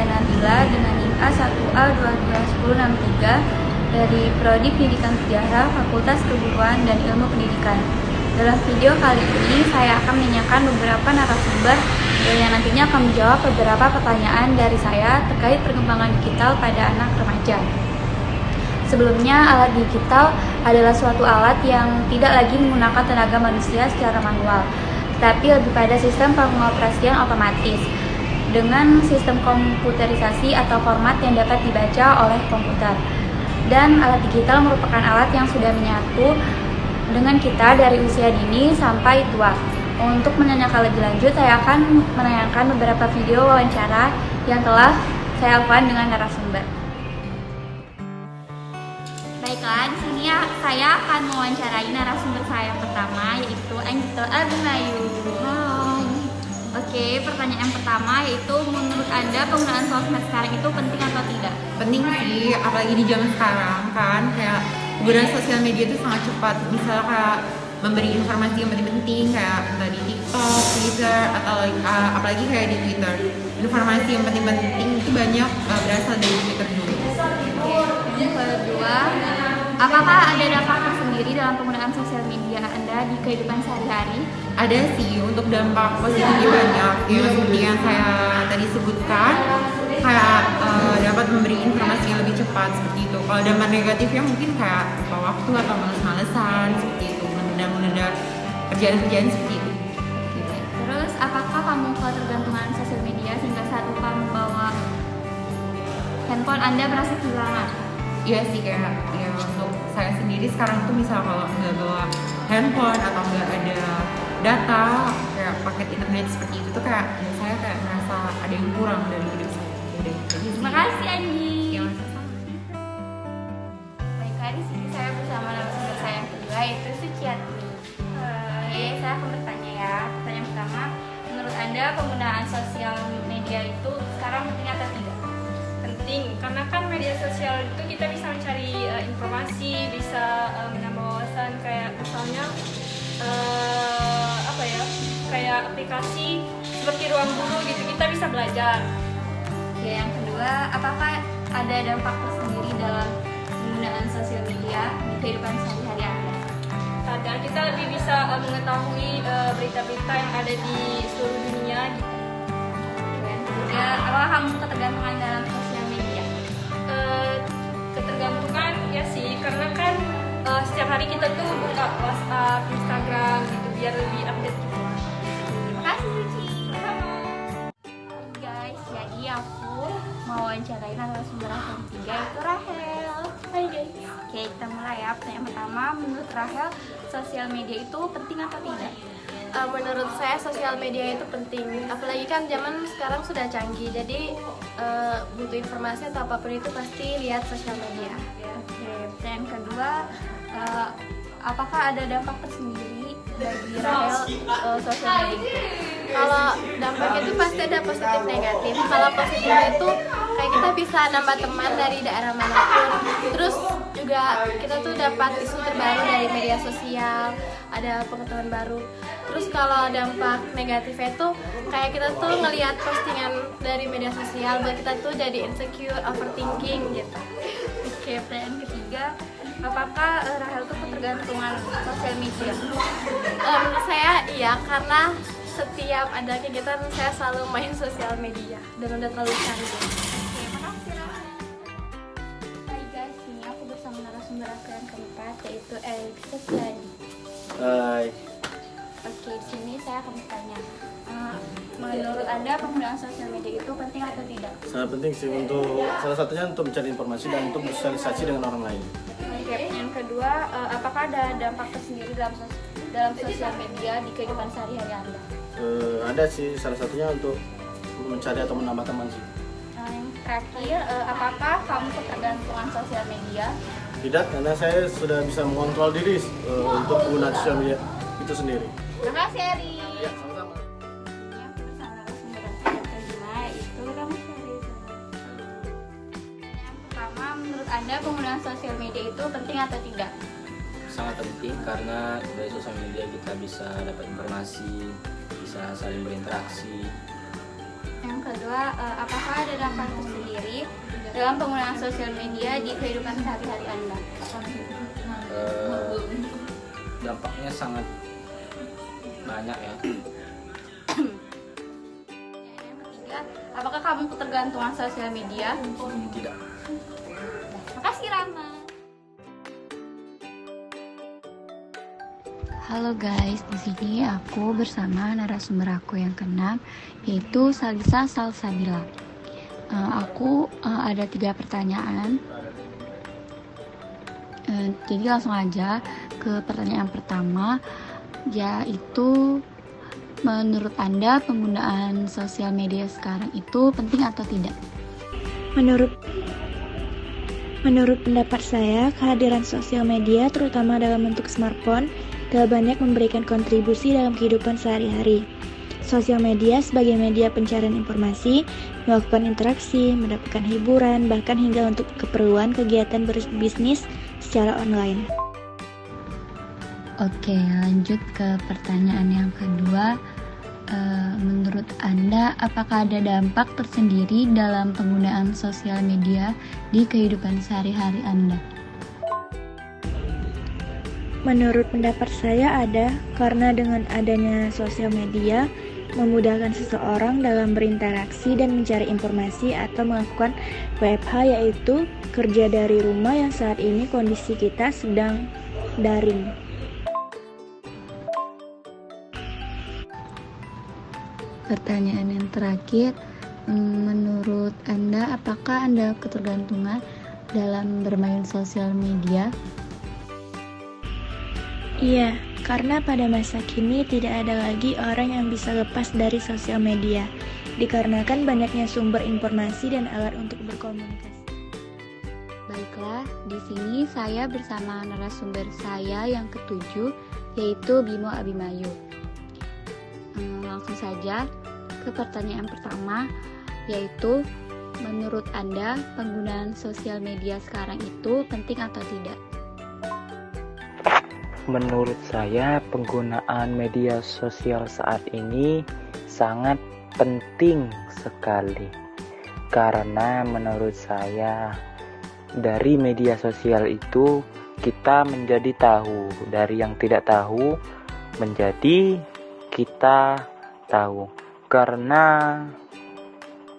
saya Nabila dengan NIM A1A221063 dari Prodi Pendidikan Sejarah Fakultas Keguruan dan Ilmu Pendidikan. Dalam video kali ini saya akan menanyakan beberapa narasumber yang nantinya akan menjawab beberapa pertanyaan dari saya terkait perkembangan digital pada anak remaja. Sebelumnya, alat digital adalah suatu alat yang tidak lagi menggunakan tenaga manusia secara manual, tetapi lebih pada sistem pengoperasian otomatis dengan sistem komputerisasi atau format yang dapat dibaca oleh komputer. Dan alat digital merupakan alat yang sudah menyatu dengan kita dari usia dini sampai tua. Untuk menanyakan lebih lanjut, saya akan menayangkan beberapa video wawancara yang telah saya lakukan dengan narasumber. Baiklah, di sini saya akan mewawancarai narasumber saya yang pertama, yaitu Anggito Abimayu. Hai. Oke, pertanyaan yang pertama yaitu menurut Anda penggunaan sosmed sekarang itu penting atau tidak? Penting sih, apalagi di zaman sekarang kan kayak penggunaan sosial media itu sangat cepat. Misalnya kayak memberi informasi yang penting-penting kayak entah di TikTok, Twitter, atau apalagi kayak di Twitter. Informasi yang penting-penting itu banyak berasal dari Twitter dulu. Oke, yang kedua, apakah ada dampak tersendiri dalam penggunaan sosial media Anda di kehidupan sehari-hari? Ada sih, untuk dampak positifnya banyak ya, seperti yang saya tadi sebutkan, kayak dapat memberi informasi yang lebih cepat seperti itu. Kalau dampak negatifnya mungkin kayak lupa waktu atau males-malesan seperti itu, menunda-menunda kerjaan-kerjaan seperti itu. Oke. Terus, apakah kamu ketergantungan sosial media sehingga saat lupa membawa handphone Anda merasa kehilangan? Iya sih, kayak ya untuk saya sendiri sekarang tuh misal kalau nggak bawa handphone atau nggak ada data kayak paket internet seperti itu tuh kayak ya saya kayak merasa ada yang kurang dari hidup saya. Udah, jadi Terima kasih, Andi. Ya, sama-sama. Baiklah, di sini saya bersama narasumber saya yang kedua, yaitu Suciati. Saya akan bertanya ya. Pertanyaan pertama, menurut Anda penggunaan sosial media itu sekarang penting atau tidak? Penting, karena kan media sosial itu kita bisa mencari informasi, bisa menambah wawasan, kayak misalnya kayak aplikasi seperti Ruang Guru gitu, kita bisa belajar. Oke, yang kedua, apakah ada dampak tersendiri dalam penggunaan sosial media di kehidupan sehari-hari Anda? Kadang kita lebih bisa mengetahui berita-berita yang ada di seluruh dunia gitu. Dan ketiga, apakah kamu ketergantungan dalam sosial media? Ketergantungan ya sih, karena kan setiap hari kita tuh buka WhatsApp, Instagram gitu biar lebih update gitu. Terima kasih, Suci. Guys, jadi aku mau wawancarain narasumber aku yang ketiga, yaitu Rahel. Hai guys. Oke, kita mulai ya. Pertanyaan pertama, menurut Rahel, sosial media itu penting atau tidak? Menurut saya sosial media itu penting, apalagi kan zaman sekarang sudah canggih, jadi butuh informasi atau apapun itu pasti lihat sosial media. Oke, pertanyaan kedua, apakah ada dampak tersendiri bagi Rahel sosial media? Kalau dampaknya itu pasti ada positif negatif. Kalau positifnya itu kayak kita bisa nambah teman dari daerah manapun, terus juga kita tuh dapat isu terbaru dari media sosial, ada pengetahuan baru. Terus kalau dampak negatifnya itu kayak kita tuh ngelihat postingan dari media sosial buat kita tuh jadi insecure, overthinking gitu. Oke, pertanyaan ketiga, apakah Rahel tuh ketergantungan sosial media? Menurut saya iya, karena setiap ada kegiatan saya selalu main sosial media dan udah terlalu canggih. Oke, makasih Rahel. Hai guys, ini aku bersama narasumber aku yang keempat, yaitu Erik Setiadi. Hai. Oke, di sini saya akan bertanya, menurut Anda penggunaan sosial media itu penting atau tidak? Sangat penting sih, untuk salah satunya untuk mencari informasi dan untuk bersosialisasi dengan orang lain. Oke, yang kedua, apakah ada dampak tersendiri dalam sosial media di kehidupan sehari-hari Anda? Ada sih, salah satunya untuk mencari atau menambah teman sih. Yang terakhir, apakah kamu ketergantungan sosial media? Tidak, karena saya sudah bisa mengontrol diri untuk penggunaan sosial media itu sendiri. Terima kasih, Eri. Ya, sama-sama. Ini aku bersama narasumber aku yang kelima, yaitu Rama Syariza. Yang pertama, menurut Anda penggunaan sosial media itu penting atau tidak? Sangat penting karena dari sosial media kita bisa dapat informasi, bisa saling berinteraksi. Yang kedua, apakah ada dampak tersendiri dalam penggunaan sosial media di kehidupan sehari-hari Anda? Dampaknya sangat banyak ya. Yang ketiga, apakah kamu ketergantungan sosial media? Tidak. Makasih Rama. Halo guys, di sini aku bersama narasumber aku yang keenam, yaitu Salisa Salsabila. Aku ada 3 pertanyaan. Jadi langsung aja ke pertanyaan pertama, yaitu menurut Anda penggunaan sosial media sekarang itu penting atau tidak? Menurut pendapat saya, kehadiran sosial media terutama dalam bentuk smartphone telah banyak memberikan kontribusi dalam kehidupan sehari-hari. Sosial media sebagai media pencarian informasi, melakukan interaksi, mendapatkan hiburan, bahkan hingga untuk keperluan kegiatan berbisnis secara online. Oke, lanjut ke pertanyaan yang kedua. Menurut Anda, apakah ada dampak tersendiri dalam penggunaan sosial media di kehidupan sehari-hari Anda? Menurut pendapat saya ada, karena dengan adanya sosial media memudahkan seseorang dalam berinteraksi dan mencari informasi atau melakukan WFH, yaitu kerja dari rumah yang saat ini kondisi kita sedang daring. Pertanyaan yang terakhir, menurut Anda, apakah Anda ketergantungan dalam bermain sosial media? Iya, karena pada masa kini tidak ada lagi orang yang bisa lepas dari sosial media, dikarenakan banyaknya sumber informasi dan alat untuk berkomunikasi. Baiklah, di sini saya bersama narasumber saya yang ketujuh, yaitu Bimo Abimayu. Langsung saja ke pertanyaan pertama, yaitu menurut Anda penggunaan sosial media sekarang itu penting atau tidak? Menurut saya, penggunaan media sosial saat ini sangat penting sekali. Karena menurut saya, dari media sosial itu kita menjadi tahu, dari yang tidak tahu menjadi kita tahu. Karena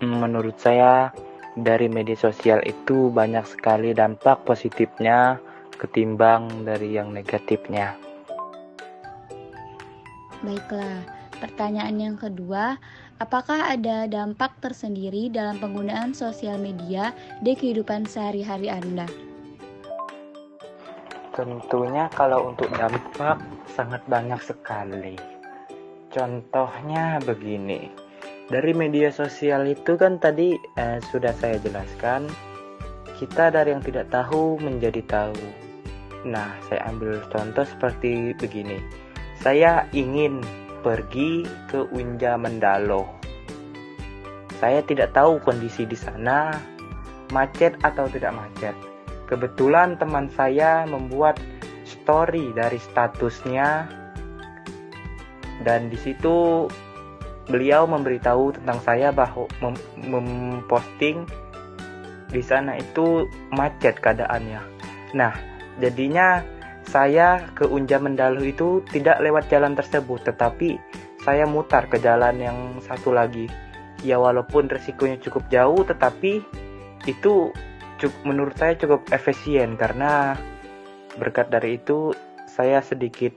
menurut saya, dari media sosial itu banyak sekali dampak positifnya ketimbang dari yang negatifnya. Baiklah, pertanyaan yang kedua, apakah ada dampak tersendiri dalam penggunaan sosial media di kehidupan sehari-hari Anda? Tentunya kalau untuk dampak sangat banyak sekali. Contohnya begini, dari media sosial itu kan tadi sudah saya jelaskan, kita dari yang tidak tahu menjadi tahu. Nah, saya ambil contoh seperti begini. Saya ingin pergi ke Unja Mendalo. Saya tidak tahu kondisi di sana macet atau tidak macet. Kebetulan teman saya membuat story dari statusnya, dan di situ beliau memberitahu tentang saya bahwa memposting di sana itu macet keadaannya. Nah, jadinya saya ke Unja Mendalu itu tidak lewat jalan tersebut, tetapi saya mutar ke jalan yang satu lagi. Ya walaupun resikonya cukup jauh, tetapi itu menurut saya cukup efisien, karena berkat dari itu saya sedikit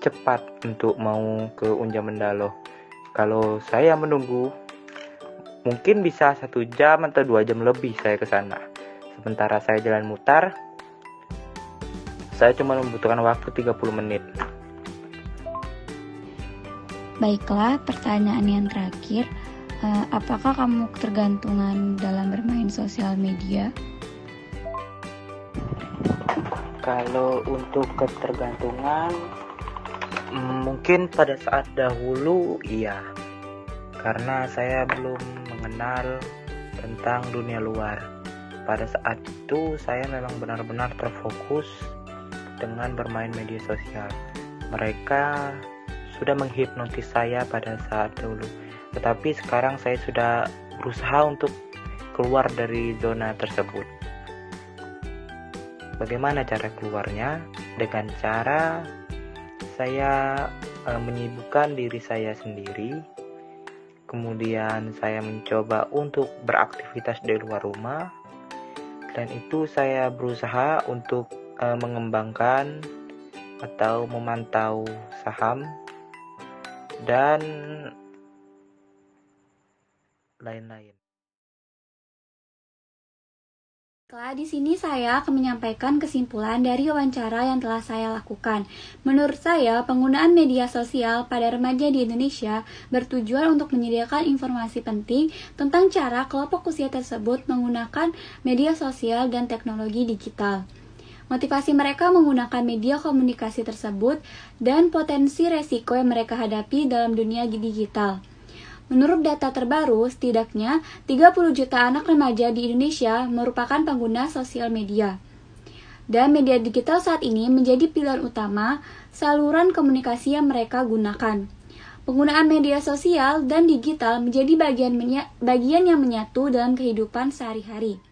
cepat untuk mau ke Unja Mendalu. Kalau saya menunggu, mungkin bisa 1 jam atau 2 jam lebih saya ke sana. Sementara saya jalan mutar, saya cuma membutuhkan waktu 30 menit. Baiklah, pertanyaan yang terakhir, apakah kamu ketergantungan dalam bermain sosial media? Kalau untuk ketergantungan, mungkin pada saat dahulu iya, karena saya belum mengenal tentang dunia luar. Pada saat itu saya memang benar-benar terfokus dengan bermain media sosial. Mereka sudah menghipnotis saya pada saat dulu. Tetapi sekarang saya sudah berusaha untuk keluar dari zona tersebut. Bagaimana cara keluarnya? Dengan cara saya menyibukkan diri saya sendiri. Kemudian saya mencoba untuk beraktivitas di luar rumah. Dan itu saya berusaha untuk mengembangkan atau memantau saham dan lain-lain. Setelah di sini saya akan menyampaikan kesimpulan dari wawancara yang telah saya lakukan. Menurut saya, penggunaan media sosial pada remaja di Indonesia bertujuan untuk menyediakan informasi penting tentang cara kelompok usia tersebut menggunakan media sosial dan teknologi digital. Motivasi mereka menggunakan media komunikasi tersebut dan potensi resiko yang mereka hadapi dalam dunia digital. Menurut data terbaru, setidaknya 30 juta anak remaja di Indonesia merupakan pengguna sosial media. Dan media digital saat ini menjadi pilihan utama saluran komunikasi yang mereka gunakan. Penggunaan media sosial dan digital menjadi bagian yang menyatu dalam kehidupan sehari-hari.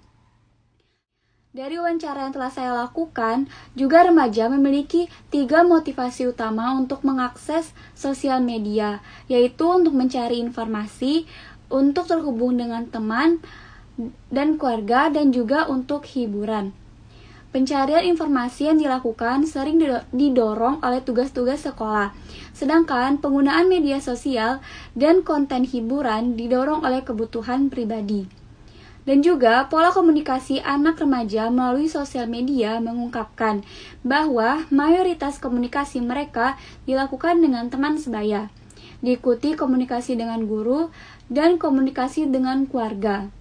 Dari wawancara yang telah saya lakukan, juga remaja memiliki 3 motivasi utama untuk mengakses sosial media, yaitu untuk mencari informasi, untuk terhubung dengan teman dan keluarga, dan juga untuk hiburan. Pencarian informasi yang dilakukan sering didorong oleh tugas-tugas sekolah, sedangkan penggunaan media sosial dan konten hiburan didorong oleh kebutuhan pribadi. Dan juga pola komunikasi anak remaja melalui sosial media mengungkapkan bahwa mayoritas komunikasi mereka dilakukan dengan teman sebaya, diikuti komunikasi dengan guru dan komunikasi dengan keluarga.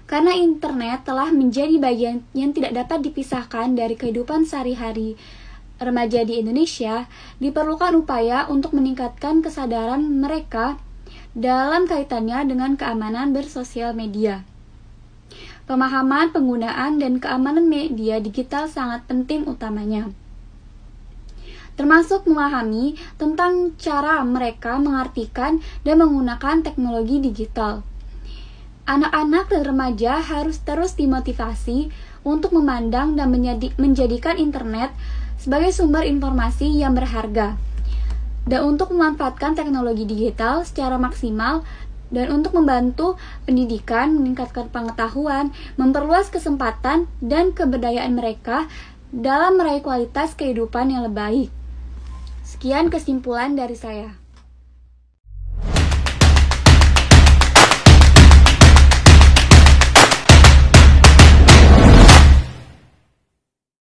Karena internet telah menjadi bagian yang tidak dapat dipisahkan dari kehidupan sehari-hari remaja di Indonesia, diperlukan upaya untuk meningkatkan kesadaran mereka dalam kaitannya dengan keamanan bersosial media. Pemahaman penggunaan dan keamanan media digital sangat penting utamanya, termasuk memahami tentang cara mereka mengartikan dan menggunakan teknologi digital. Anak-anak dan remaja harus terus dimotivasi untuk memandang dan menjadikan internet sebagai sumber informasi yang berharga, dan untuk memanfaatkan teknologi digital secara maksimal dan untuk membantu pendidikan, meningkatkan pengetahuan, memperluas kesempatan dan keberdayaan mereka dalam meraih kualitas kehidupan yang lebih baik. Sekian kesimpulan dari saya.